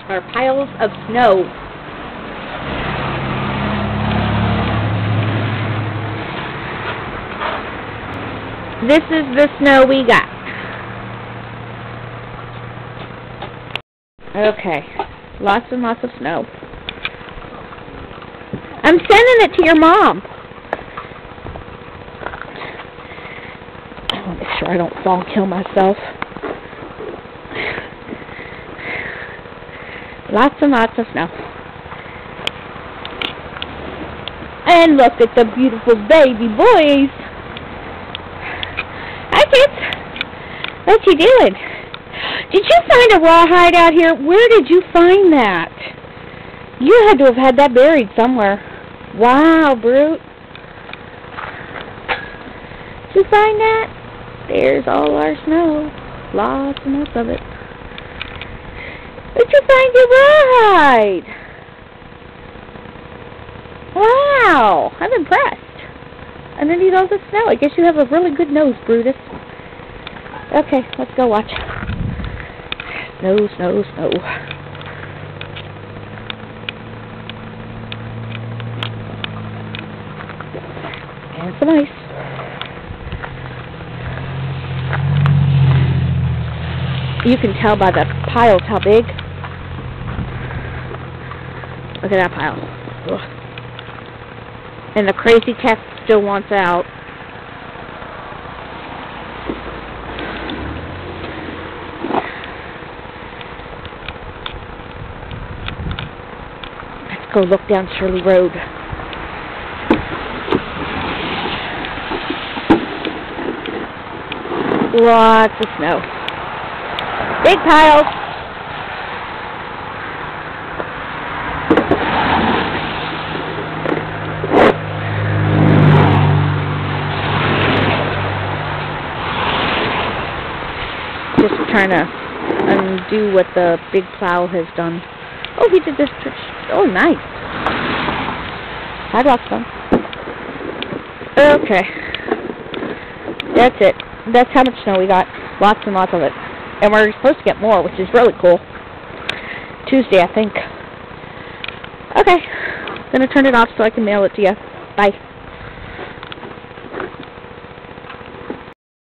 are piles of snow. This is the snow we got. Okay, lots and lots of snow. I'm sending it to your mom. I want to make sure I don't fall and kill myself. Lots and lots of snow. And look at the beautiful baby boys. Hi, kids. What you doing? Did you find a rawhide out here? Where did you find that? You had to have had that buried somewhere. Wow, brute. Did you find that? There's all our snow. Lots and lots of it. Where'd you find your rawhide? Wow, I'm impressed. Underneath all the snow. I guess you have a really good nose, Brutus. Okay, let's go watch. Snow, snow, snow. And some ice. You can tell by the piles how big. Look at that pile. Ugh. And the crazy cat still wants out. Let's go look down Shirley Road. Lots of snow. Big piles. Just trying to undo what the big plow has done. Oh, he did this. Oh, nice. Sidewalk's done. Okay. That's it. That's how much snow we got. Lots and lots of it. And we're supposed to get more, which is really cool. Tuesday, I think. Okay. I'm going to turn it off so I can mail it to you. Bye.